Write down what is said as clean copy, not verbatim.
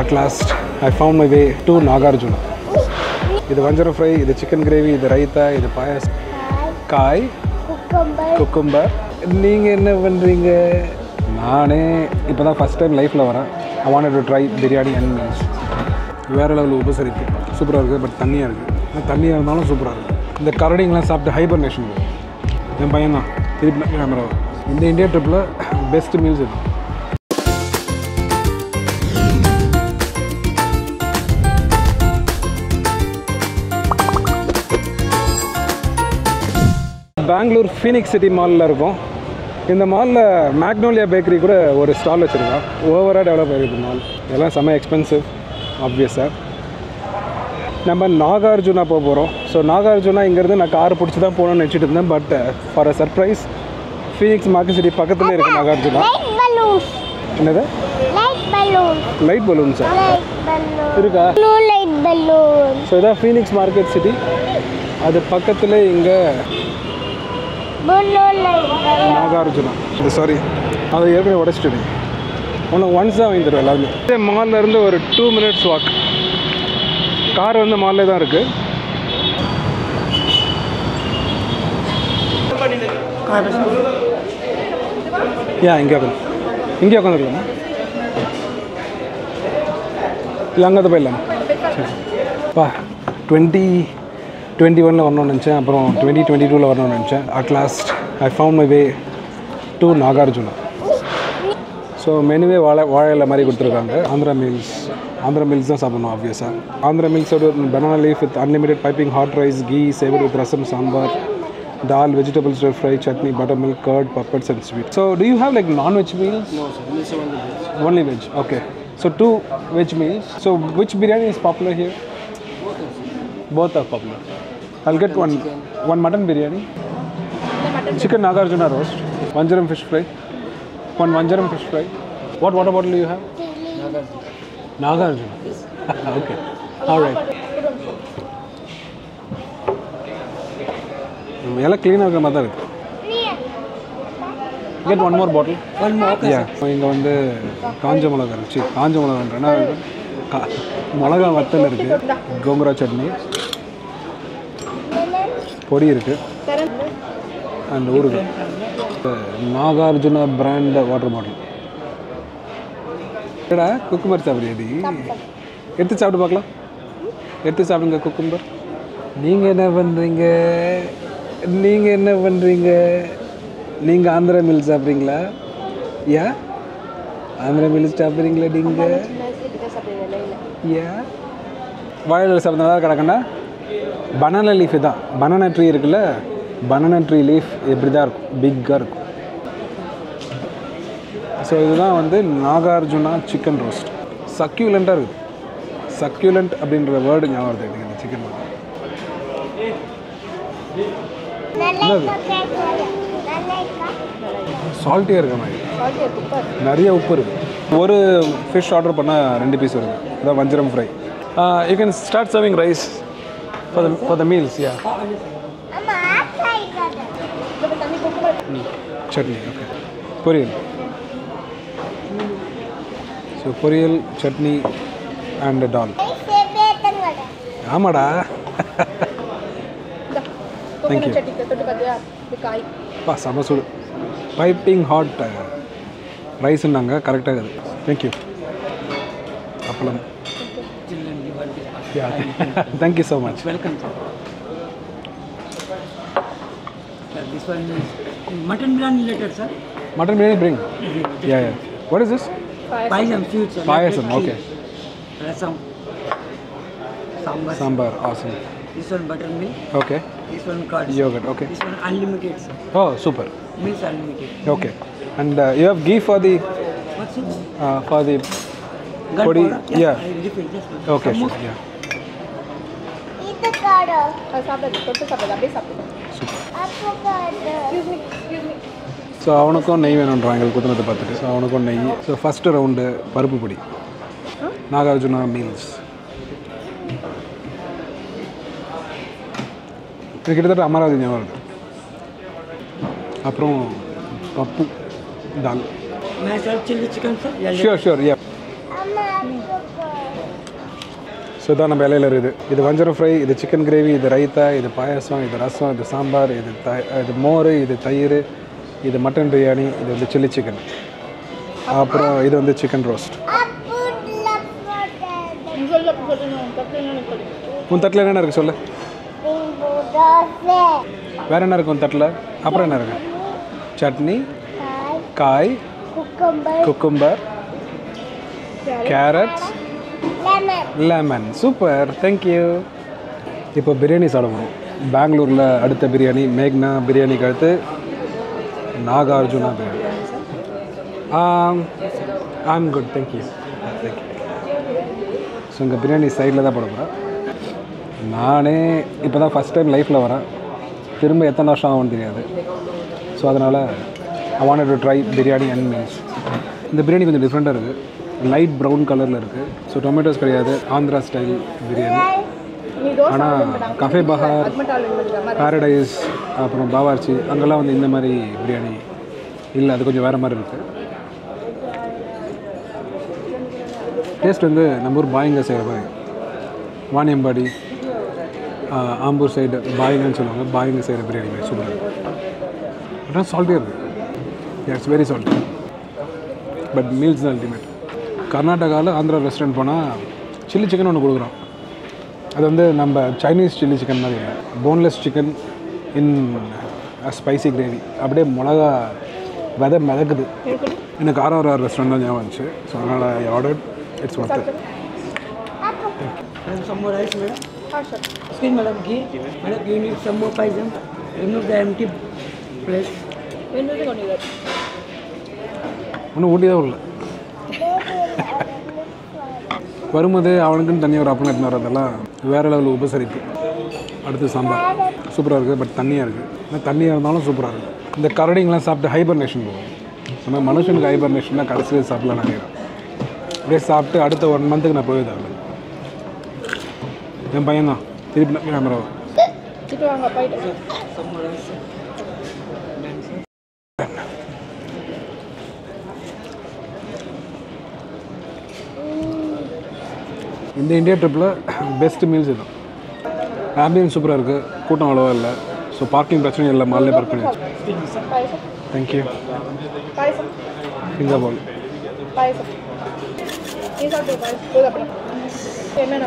At last, I found my way to Nagarjuna. This Vanjiram fry, this chicken gravy, this raita, this payas, kai, cucumber. You what are first time life I wanted to try biryani and meals. Very level super but thanniya irukku. Super. The curding la saapta hibernation. Em payana camera. In the India trip best meals. Bangalore Phoenix City Mall la irukom. In the mall Magnolia Bakery kuda or stall vechirukka. Over develop irukku mall. Ella some expensive obvious sir. நம்ம நாகார்ஜுனா போக போகிறோம். So Nagarjuna இங்கேருந்து நான் car பிடிச்சி தான் போகணும்னு நினச்சிட்டு இருந்தேன். But for a surprise Phoenix market city பக்கத்தில் இருக்குது நாகார்ஜுனா. என்னது லைட் பலூன் சார் இருக்கா? ஸோ இதான் ஃபீனிக்ஸ் மார்க்கெட் சிட்டி. அது பக்கத்தில் இங்கே நாகார்ஜுனா. சாரி அதை ஏற்கனவே உடச்சிட்டு ஒன்ஸ் தான் வாங்கி தருவேன் எல்லாருமே. மால்லேருந்து ஒரு 2 minutes வாக். கார் வந்து மால்லே தான் இருக்கு. இங்கே உட்காந்துருக்கலாமா? இல்லை அங்கே தான் போயிடலாமா? பா 2021 வரணும்னு நினச்சேன். அப்புறம் 2022 வரணும்னு நினச்சேன். At last I found my way to Nagarjuna. So மெனுவே வாழை இலை மாதிரி கொடுத்துருக்காங்க. Andhra Meals தான் சாப்பிடணும் ஆப்வியஸாக. Andhra Meals banana leaf with unlimited piping hot rice, ghee, savored with rasam, sambar, dal, vegetables, stir fry, chutney, buttermilk, curd, puppets and sweet. So do you have like non-veg meals? No sir, only veg. Only veg, okay. So 2 veg meals. So which biryani is popular here? Both are popular. I'll get one mutton biryani. Chicken Nagarjuna roast. Vanjiram fish fry. One Vanjiram fish fry. What water bottle do you have? Nagarjuna. Okay. All right. Yella clean ஆக மாதிரி இருக்கு. Get one more bottle. One more. Okay. Yeah. இங்க வந்து காஞ்ச மிளகாய் இருக்கு. காஞ்ச மிளகாய்ன்றனா மிளகாய் வத்தல் இருக்கு. கோங்கரா சட்னி. பொடி இருக்கு. And ஊறுகாய். Nagarjuna brand water bottle. என்னடா குக்கும்பர் சாப்பிடுறியடி? எடுத்து சாப்பிட்டு பார்க்கலாம். எடுத்து சாப்பிடுங்க குக்கும்பர். நீங்கள் என்ன பண்ணுறீங்க? நீங்கள் ஆந்திரா மீல்ஸ் சாப்பிட்றீங்களா? யா ஆந்திரா மீல்ஸ் சாப்பிட்றீங்களா நீங்கள்? யா வாழையில சாப்பிட்றதுனால கிடக்குன்னா பனானா லீஃப் தான். பனானா ட்ரீ இருக்குல்ல, பனானா ட்ரீ லீஃப் இப்படி தான் இருக்கும், பிக்காக இருக்கும். ஸோ இதுதான் வந்து நாகார்ஜுனா சிக்கன் ரோஸ்ட். சக்யூலண்ட்டாக இருக்குது. சக்யூலண்ட் அப்படின்ற வேர்டு ஞாபகம் வருது எனக்கு இந்த சிக்கன். சால்ட்டியாக இருக்க மாதிரி, நிறைய உப்பு இருக்குது. ஒரு ஃபிஷ் ஆர்டர் பண்ணால் 2 பீஸ் வருது. அதான் வஞ்சிரம் fry. You can start serving rice for the meals. Yeah chutney. Okay. பொரியல். So பொரியல், சட்னி and dal. ஆமாடா. Thank you. பா செம சுடு. பைப்பிங் ஹாட் ரைஸ்னாங்க கரெக்டாக இருக்குது. Thank you. அப்பளம். Yeah. Thank you so much. Welcome sir. This one is mutton biryani later sir. Mutton biryani bring. Yeah. What is this? Payasam sweet sir. Payasam, okay. Rasam. Sambar, awesome. This one buttermilk. Okay. This one curd. Yogurt, okay. This one unlimited sir. Oh, super. Meals unlimited. Okay. And you have ghee for the What's it? For the Podi. Yeah. I refill this one. Okay, sure. Yeah. Eat the card. Super. Excuse me. So அவனுக்கும் நெய் வேணுன்றான் எங்களுக்கு குத்துனதை பார்த்துட்டு. So அவனுக்கும் நெய். So first round பருப்பு பொடி. Nagarjuna meals. இது கிட்டத்தட்ட அமராவதி ஞாபகம் இருக்குது. அப்புறம் பப்பு தால். May I serve chili chicken sir? Sure, yeah. So இதான் நம்ம இலையில இருக்குது. இது வஞ்சரம் ஃப்ரை, இது சிக்கன் கிரேவி, இது ரைத்தா, இது பாயாசம், இது ரசம், இது சாம்பார், இது மோர், இது தயிர், இது மட்டன் பிரியாணி, இது வந்து சில்லி சிக்கன், அப்புறம் இது வந்து சிக்கன் ரோஸ்ட். உன் தட்டில் என்னென்ன இருக்குது சொல்லு. வேறு என்ன இருக்குது உன் தட்டில்? அப்புறம் என்ன இருக்குது? சட்னி, காய், cucumber, carrots, lemon. Super, thank you. இப்போ பிரியாணி சாப்பிடுவோம். பெங்களூரில் அடுத்த பிரியாணி மேக்னா பிரியாணிக்கு அடுத்து Nagarjuna biryani. I'm good, thank you. So இங்கே பிரியாணி சைடில் தான் போட போகிறேன். நானே இப்போ தான் ஃபஸ்ட் டைம் லைஃப்பில் வரேன். திரும்ப எத்தனை வருஷம் ஆகும்னு தெரியாது. ஸோ அதனால் I wanted to try biryani and meals. இந்த பிரியாணி கொஞ்சம் டிஃப்ரெண்ட்டாக இருக்குது. லைட் ப்ரௌன் கலரில் இருக்குது. ஸோ டொமேட்டோஸ் கிடையாது, ஆந்திரா ஸ்டைல் பிரியாணி. ஆனால் கஃபே பஹார், பாரடைஸ், அப்புறம் பாவார்ச்சி அங்கெல்லாம் வந்து இந்த மாதிரி பிரியாணி இல்லை. அது கொஞ்சம் வேறு மாதிரி இருக்குது. டேஸ்ட் வந்து நம்ம ஊர் பாயிங்க செய்கிற மாதிரி. வாணியம்பாடி, ஆம்பூர் சைடு பாயிங்கன்னு சொல்லுவாங்க. பாயிங்க செய்கிற பிரியாணி மாதிரி சூப்பராக இருக்குது. ஆனால் சால்ட்டியாக இருக்குது. It's very salty. But meals தான் அல்டிமேட். கர்நாடகாவில் ஆந்திரா ரெஸ்டாரண்ட் போனால் சில்லி சிக்கன் ஒன்று கொடுக்குறோம். அது வந்து நம்ம சைனீஸ் சில்லி சிக்கன் மாதிரி இல்லை. போன்லெஸ் சிக்கன் இன் ஸ்பைசி கிரேவி. அப்படியே மிளகா விதை மிதக்குது. எனக்கு ஆர்ஆர் ரெஸ்டாரண்ட் தான் ஞாபகம் வந்துச்சு. ஸோ அதனால் I ordered. It's worth it. Some more rice, madam. Sir. Excuse madam, ghee. Madam, you need some more pies. Remove the empty plate. When will you go to that? ஒன்றும் ஊட்டி தான் இல்லை. வரும்போது அவனுக்குன்னு தனியாக ஒரு அப்பளம் எடுத்துன்னு வரதெல்லாம் வேறு லெவலில் உபசரிப்பு. அடுத்து சாம்பார் சூப்பராக இருக்குது. பட் தண்ணியாக இருக்குது. ஆனால் தண்ணியாக இருந்தாலும் சூப்பராக இருக்குது. இந்த கரடிங்கெலாம் சாப்பிட்டு ஹைபர்னேஷன் போகும். நம்ம மனுஷனுக்கு ஹைபர்னேஷன்னா கடைசியில் சாப்பிடலாம் நினைக்கிறேன். அப்படியே சாப்பிட்டு அடுத்த 1 மந்த்துக்கு நான் போய் தான் என் பையன் தான் திருப்பி கேமரா இந்த இந்தியா ட்ரிப்பில் பெஸ்ட் மீல்ஸ் இதுதான். ஆம்பியன்ஸ் சூப்பராக இருக்குது. கூட்டம் அவ்வளோவா இல்லை. ஸோ பார்க்கிங் பிரச்சனை இல்லை. மால்லே பார்க் பண்ணியாச்சு. தேங்க்யூ. ஃபிங்கர் பால் பாயசம். நீ சாப்பிட்டு பாயசம் என்னென்ன